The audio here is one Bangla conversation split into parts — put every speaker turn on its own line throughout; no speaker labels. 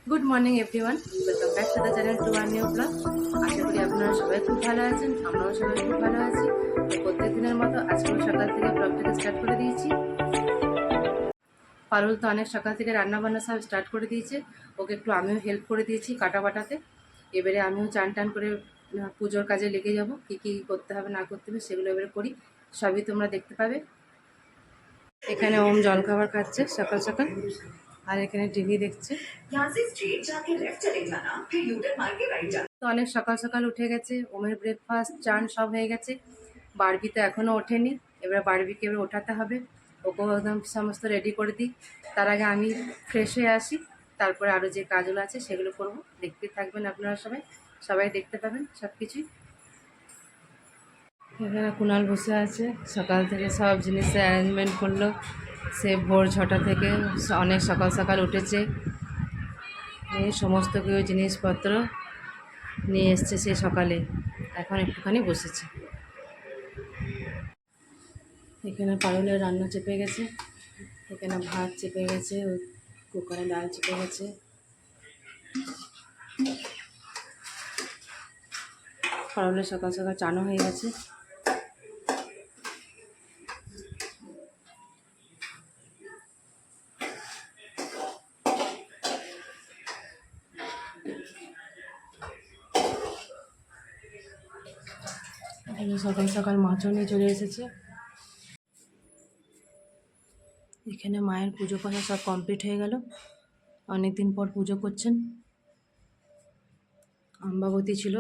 Good morning everyone, welcome back to the channel to one new blog. আশা করি আপনারা সবাই খুব ভালো আছেন, আমরাও সবাই খুব ভালো আছি। তো প্রত্যেক দিনের মতো আজকেও সকাল থেকে ব্লগটাকে স্টার্ট করে দিয়েছি। পারুল তো অনেক সকাল থেকে রান্না বান্না সব স্টার্ট করে দিয়েছে, ওকে একটু আমিও হেল্প করে দিয়েছি কাটা বাটাতে। এবারে আমিও চান টান করে পুজোর কাজে লেগে যাব, কী কী করতে হবে না করতে হবে সেগুলো এবারে করি, সবই তোমরা দেখতে পাবে। এখানে ওম জলখাবার খাচ্ছে সকাল সকাল, আর এখানে টিভি দেখছে। তো অনেক সকাল সকাল উঠে গেছে, ওমের ব্রেকফাস্ট চান সব হয়ে গেছে। বারবি তো এখনও ওঠেনি, এবার বারবিকে এবার ওঠাতে হবে, ওকেও একদম সমস্ত রেডি করে দিই। তার আগে আমি ফ্রেশ হয়ে আসি, তারপরে আরও যে কাজগুলো আছে সেগুলো করব। দেখতে থাকবেন আপনারা সবাই, সবাই দেখতে পাবেন সব কিছুই। এখানে কুণাল বসে আছে, সকাল থেকে সব জিনিসের অ্যারেঞ্জমেন্ট করলো। সে ভোর 6টা থেকে অনেক সকাল সকাল উঠেছে, এই সমস্ত কিছু জিনিসপত্র নিয়ে এসছে সে সকালে, এখন একটুখানি বসেছে। এখানে পারুলের রান্না চেপে গেছে, এখানে ভাত চেপে গেছে, ওই কুকারে ডাল চেপে গেছে। পারুলের সকাল সকাল চানও হয়ে গেছে। এখানে সকাল সকাল মাছও নিয়ে চলে এসেছে। এখানে মায়ের পুজো করা সব কমপ্লিট হয়ে গেল, অনেক দিন পর পুজো করছেন। অম্বাবতী ছিল,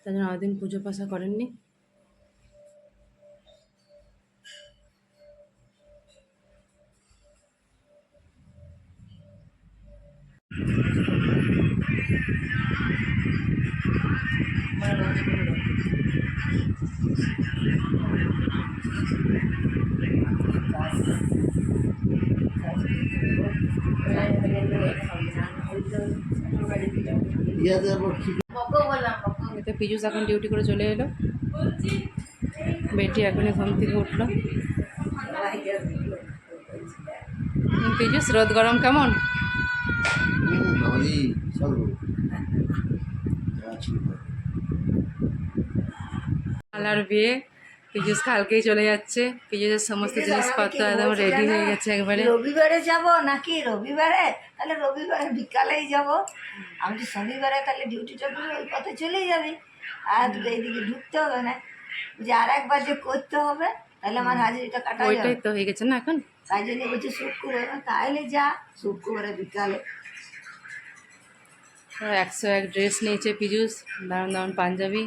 তাই জন্য আরও দিন পুজো পাশা করেননি। এতে পীযুষ এখন ডিউটি করে চলে এলো, বেটি এখনই ঘুম থেকে উঠলো। পীযুষ, রোদ গরম কেমন? খালার বিয়ে, পীযুষ কালকেই চলে যাচ্ছে। পীযুষের সমস্ত জিনিসপত্র একদম রেডি হয়ে গেছে একবারে।
রবিবারে যাব নাকি রবিবারে, তাহলে রবিবারে বিকালেই যাব। আমি তো শনিবারে তাহলে ডিউটিটা করে ওই পথে চলেই যাবি, আর তোকে এইদিকে ঢুকতে হবে না, যে আর একবার যে করতে হবে, তাহলে আমার হাজিরিটা কাটা যাবে।
ওইটাই তো হয়ে গেছে না এখন,
তাই জন্য বলছি শুক্রবার, তাইলে যা শুক্রবারে বিকালে।
101 ড্রেস নিয়েছে পীযুষ, দারুণ দারুণ পাঞ্জাবি।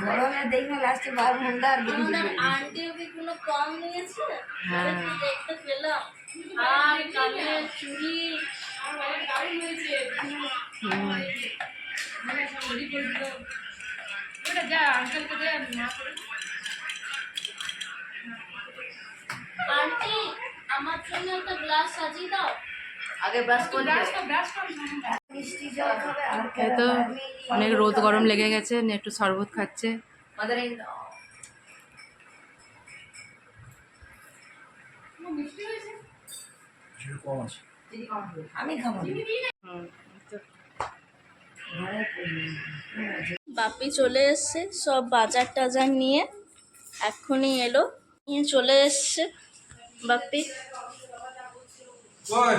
গরমে দেখবে লাস্টে 12 ঘন্টা আর গেঞ্জি পরে নিয়েছে।
আন্টিও কি কোনো কম নিয়েছে?
হ্যাঁ,
দেখতে পেলাম আর কানের চুড়ি দারুণ হয়েছে। আন্টি, আমার জন্য একটা গ্লাস সাজিয়ে দাও।
আগে ব্রাশ করে মিষ্টি জল খাবে আর
এই তো অনেক রোদ গরম লেগে গেছে, নিয়ে একটু শরবত খাচ্ছে।
মাদার আমি খাবো না।
বাপি চলে এসছে সব বাজার টাজার নিয়ে, এক্ষুনি এলো, নিয়ে চলে এসছে বাপি। আর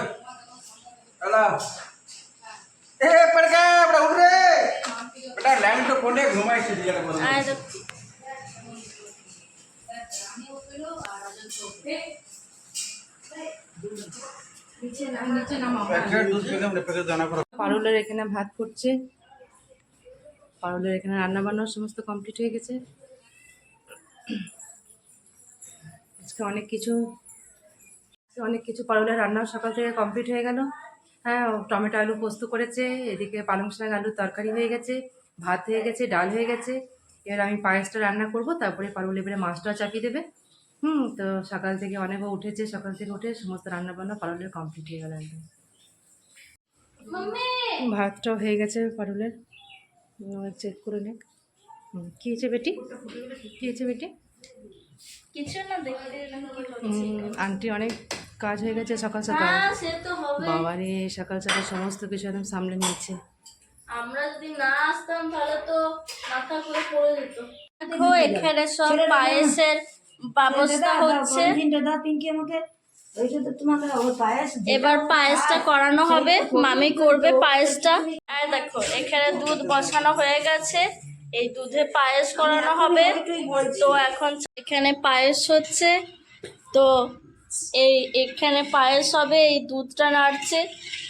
পারুলের এখানে ভাত করছে, পারুলের এখানে রান্না বান্নার সমস্ত কমপ্লিট হয়ে গেছে। আজকে অনেক কিছু পারুলের রান্না সকাল থেকে কমপ্লিট হয়ে গেল। হ্যাঁ, টমেটো আলু পোস্ত করেছে, এদিকে পালং শাক আলুর তরকারি হয়ে গেছে, ভাত হয়ে গেছে, ডাল হয়ে গেছে। এবার আমি পায়েসটা রান্না করব, তারপরে পারুল এবারে মাছটা চাপিয়ে দেবে। তো সকাল থেকে অনেকও উঠেছে, সকাল থেকে উঠে সমস্ত রান্না বান্না পারুলের কমপ্লিট হয়ে গেল একদম। ভাতটাও হয়ে গেছে পারুলের, চেক করে নে। কী হয়েছে বেটি, কী হয়েছে বেটি?
কিছু না, দেখতে
আন্টি অনেক কাজ হয়ে গেছে সকাল সকাল।
হ্যাঁ সে তো হবে।
বাবারে সকাল সকাল সমস্ত কিছু একদম সামলে নিয়েছে।
আমরা যদি না আসতাম তাহলে তো মাথা করে পড়ে যেত। দেখো এখানে সব পায়েসের ব্যবস্থা হচ্ছে। এবার পায়েসটা করানো হবে, মামি করবে পায়েসটা। আর দেখো এখানে দুধ বসানো হয়ে গেছে, এই দুধে পায়েস করানো হবে। তো এখন এখানে পায়েস হচ্ছে, তো এই এখানে পায়েস হবে, এই দুধটা নাড়ছে।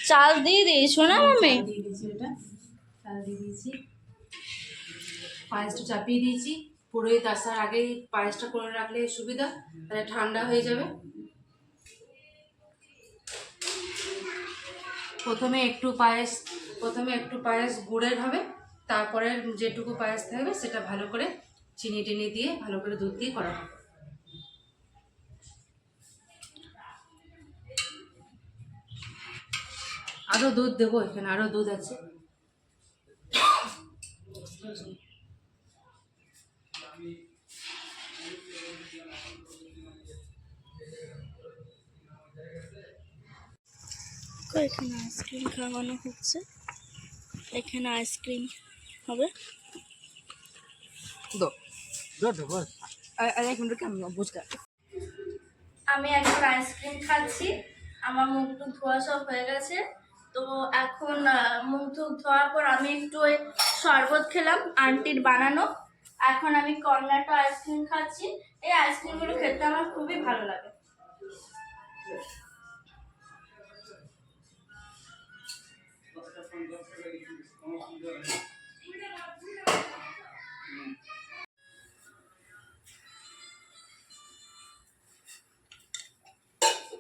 চাল দিয়ে দিয়েছো না মামি?
দিয়ে দিয়েছি, ওটা চাল দিয়ে দিয়েছি, পায়েসটা চাপিয়ে দিয়েছি। পুরোহিত আসার আগেই পায়েসটা করে রাখলে সুবিধা, তাহলে ঠান্ডা হয়ে যাবে। প্রথমে একটু পায়েস গুড়ের হবে, তারপরে যেটুকু পায়েস থাকবে সেটা ভালো করে চিনি টিনি দিয়ে ভালো করে দুধ দিয়ে করা হবে। আরও দুধ দেবো, এখানে আরও দুধ আছে।
এখানে আইসক্রিম খাওয়ানো হচ্ছে, এখানে আইসক্রিম হবে। আমি এখন আইসক্রিম খাচ্ছি, আমার মুখ টুক ধোয়া সব হয়ে গেছে। তো এখন মুখ টুক ধোয়ার পর আমি একটু ওই শরবত খেলাম আন্টির বানানো। এখন আমি কর্নেটো আইসক্রিম খাচ্ছি। এই আইসক্রিমগুলো খেতে আমার খুবই ভালো লাগে।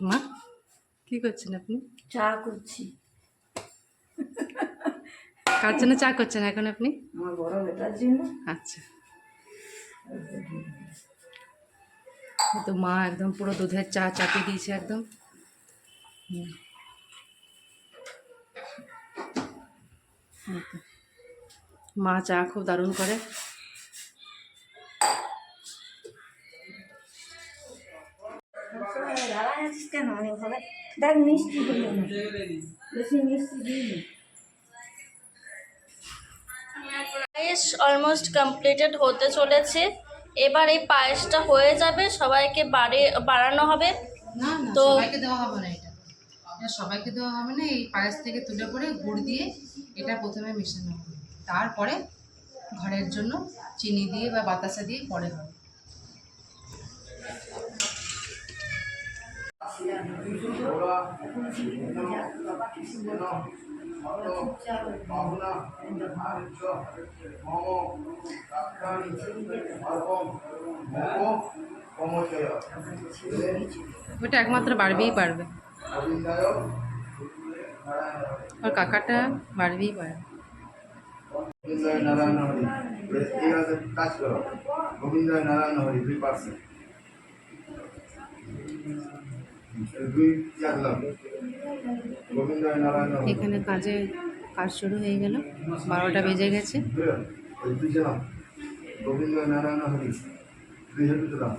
মা কি করছেন আপনি?
চা করছি,
কার জন্য চা করছেন এখন আপনি?
আমার বড় বেটার জন্য।
আচ্ছা, এই তো মা একদম পুরো দুধের চা চাপিয়ে দিয়েছে একদম। এই তো। মা চা খুব দারুণ করে।
দাঁড়ায় আছিস কেন? ওইভাবে দেখ, মিষ্টি হলো না, বেশি মিষ্টি দিইনি।
পায়েস অলমোস্ট কমপ্লিটেড হতে চলেছে। এবার এই পায়েসটা হয়ে যাবে, সবাইকে বাড়ানো হবে।
না না,
তো
সবাইকে দেওয়া হবে না, এটা সবাইকে দেওয়া হবে না। এই পায়েস থেকে তুলে করে গুড় দিয়ে এটা প্রথমে মেশানো হবে, তারপরে ঘরের জন্য চিনি দিয়ে বা বাতাসা দিয়ে পরে হবে। ওটা একমাত্র বাড়বেই পারবে, আর কাকাটা বাড়বেই পারবে।
গোবিন্দায় নারায়ণ হরি, এই আছে কাজ করো, গোবিন্দায় নারায়ণ হরি 2%, 2 দিলাম, গোবিন্দায় নারায়ণ হরি,
এখানে কাজ শুরু হয়ে গেল, 12টা বেজে গেছে।
2 দিলাম, গোবিন্দায় নারায়ণ হরি 2 হেতু দিলাম,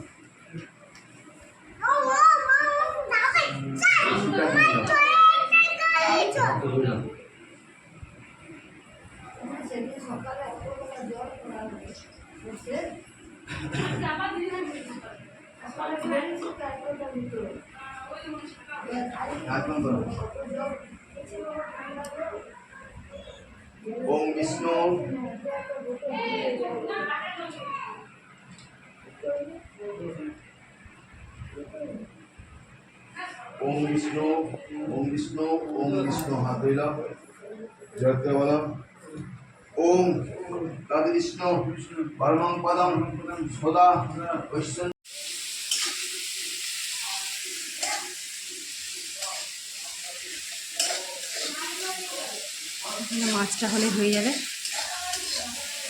ওম বিষ্ণু ওম বিষ্ণু ওম বিষ্ণু ওম বিষ্ণু, হাত ধুইলাম, জয়তে বললাম ওম তাদি বিষ্ণু পরমং পদম সদা বৈষ্ণব।
এখানে মাছটা হলে হয়ে যাবে।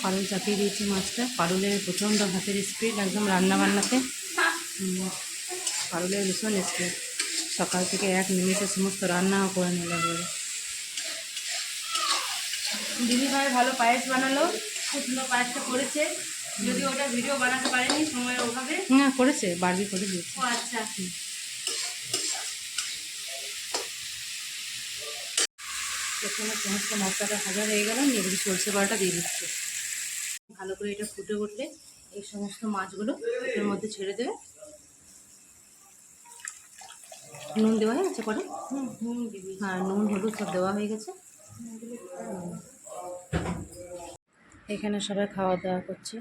পারুল চাপিয়ে দিয়েছি মাছটা। পারুলের প্রচণ্ড হাতের স্পিড একদম রান্না বান্নাতে। পারুলের ভীষণ স্পিড, সকাল থেকে 1 মিনিটে সমস্ত রান্নাও করে নিল বলে। দিদিভাই ভালো পায়েস বানালো, খুব সুন্দর পায়েসটা করেছে, যদি ওটা ভিডিও বানাতে পারেনি সময়ের অভাবে। হ্যাঁ করেছে, বারবি করে দিয়েছে।
ও আচ্ছা,
এখানে সমস্ত মশলাটা ভাজা হয়ে গেল, এবারে সরষে বাটাটা দিয়ে দিচ্ছে। ভালো করে এটা ফুটে উঠলে এই সমস্ত মাছগুলো এর মধ্যে ছেড়ে দেবে। নুন দেওয়া হয়ে গেছে পরে? হ্যাঁ, নুন হলুদ সব দেওয়া হয়ে গেছে। এখানে সবাই খাওয়া দাওয়া করছে।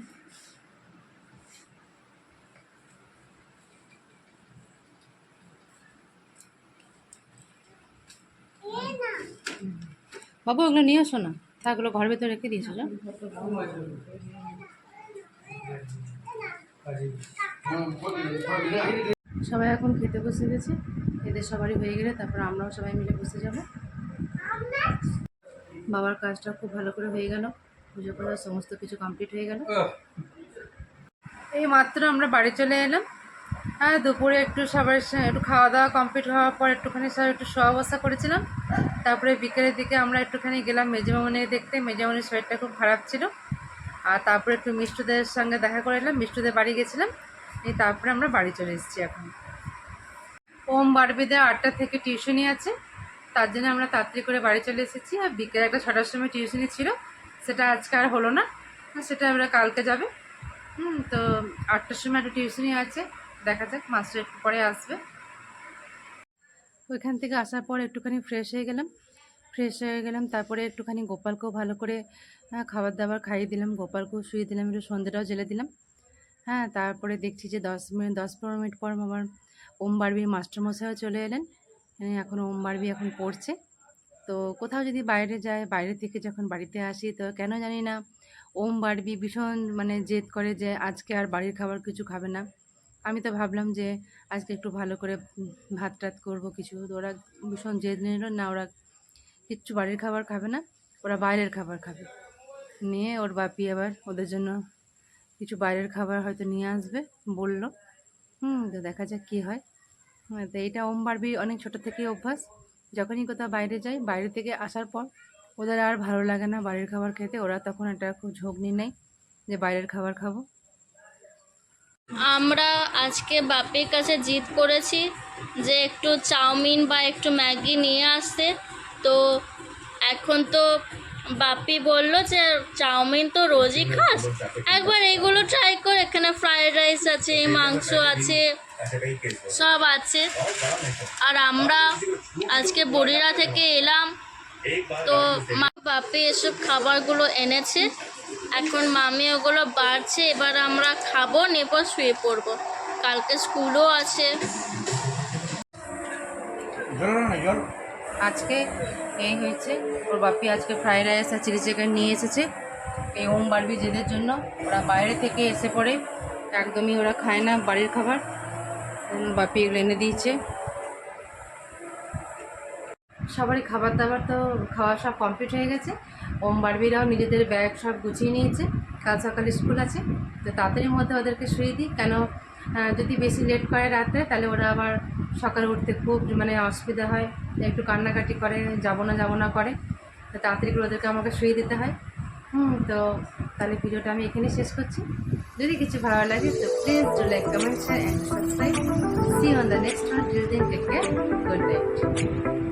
বাবু ওগুলো নিয়ে আসো না, তাগুলো ঘর ভেতরে রেখে দিয়েছো যা। সবাই এখন খেতে বসে গেছে, এদের সবারই হয়ে গেলে তারপর আমরাও সবাই মিলে বসে যাব। বাবার কাজটা খুব ভালো করে হয়ে গেল, পুজো করা সমস্ত কিছু কমপ্লিট হয়ে গেল। এই মাত্র আমরা বাড়ি চলে এলাম। হ্যাঁ, দুপুরে একটু সবার একটু খাওয়া দাওয়া কমপ্লিট হওয়ার পর একটুখানি সব একটু শোয়া বসা করেছিলাম। তারপরে বিকেলের দিকে আমরা একটুখানি গেলাম মেজমামনিকে দেখতে। মেজমামনির শরীরটা খুব খারাপ ছিল। আর তারপরে একটু মিষ্টুদের সঙ্গে দেখা করে এলাম, মিষ্টুদের বাড়ি গেছিলাম। এই তারপরে আমরা বাড়ি চলে এসেছি এখন। ওম বারবিদের 8টা থেকে টিউশনি আছে, তার জন্য আমরা তাড়াতাড়ি করে বাড়ি চলে এসেছি। আর বিকেলে একটা 6টার সময় টিউশনি ছিল, সেটা আজকে আর হলো না, সেটা আমরা কালকে যাবে। তো 8টার সময় একটা টিউশনি আছে, দেখা যাক, মাস্টার একটু পরে আসবে। ওইখান থেকে আসার পর একটুখানি ফ্রেশ হয়ে গেলাম। তারপরে একটুখানি গোপালকেও ভালো করে খাবার দাবার খাইয়ে দিলাম, গোপালকেও শুয়ে দিলাম, একটু সন্ধ্যেটাও জেলে দিলাম। হ্যাঁ, তারপরে দেখছি যে 10-15 মিনিট পর আমার ওম বারবির মাস্টারমশাইও চলে এলেন। এখন ওম বারবি এখন পড়ছে। তো কোথাও যদি বাইরে যায়, বাইরে থেকে যখন বাড়িতে আসি, তো কেন জানি না ওম বারবি ভীষণ মানে জেদ করে যে আজকে আর বাড়ির খাবার কিছু খাবে না। আমি তো ভাবলাম যে আজকে একটু ভালো করে ভাত টাত করবো কিছু, তো ওরা ভীষণ জেদ নিল না, ওরা কিচ্ছু বাড়ির খাবার খাবে না, ওরা বাইরের খাবার খাবে। নিয়ে ওর বাপি আবার ওদের জন্য কিছু বাইরের খাবার হয়তো নিয়ে আসবে বলল। তো দেখা যাক কী হয়। তো এইটা ওম বারবির অনেক ছোটো থেকেই অভ্যাস, যখনই কোথাও বাইরে যাই, বাইরে থেকে আসার পর ওদের আর ভালো লাগে না বাড়ির খাবার খেতে, ওরা তখন একটা খুব ঝোঁকনি নেয় যে বাইরের খাবার খাবো।
আমরা আজকে বাপির কাছে জিদ করেছি যে একটু চাউমিন বা একটু ম্যাগি নিয়ে আসতে। তো এখন তো বাপি বলল যে চাউমিন তো রোজই খাস, একবার এগুলো ট্রাই কর, এখানে ফ্রায়েড রাইস আছে, মাংস আছে, সব আছে। আর আমরা আজকে বড়িরা থেকে এলাম, তো বাপি এসব খাবারগুলো এনেছে, এখন মামি ওগুলো বাড়ছে, এবার আমরা খাবো, নেপর শুয়ে পড়বো, কালকে স্কুলও আছে।
আজকে এই হয়েছে, ওর বাপি আজকে ফ্রাইড রাইস আর চিলি চিকেন নিয়ে এসেছে। এই ওম বারবি জেদের জন্য ওরা বাইরে থেকে এসে পড়ে, একদমই ওরা খায় না বাড়ির খাবার, বাপি এগুলো এনে দিয়েছে। সবারই খাবার দাবার তো খাওয়া সব কমপ্লিট হয়ে গেছে। ওম বারবিরাও নিজেদের ব্যাগ সব গুছিয়ে নিয়েছে, কাল সকালে স্কুল আছে। তো তাড়াতাড়ির মধ্যে ওদেরকে শুয়ে দিই, কেন যদি বেশি লেট করে রাতে তাহলে ওরা আবার সকালে উঠতে খুব মানে অসুবিধা হয়, একটু কান্নাকাটি করে, যাবো না করে। তো তাড়াতাড়ি করে ওদেরকে আমাকে শুয়ে দিতে হয়। তো তাহলে ভিডিওটা আমি এখানে শেষ করছি। যদি কিছু ভালো লাগে তো please do like, comment, share and subscribe. See on the next one. Till then take care, good night.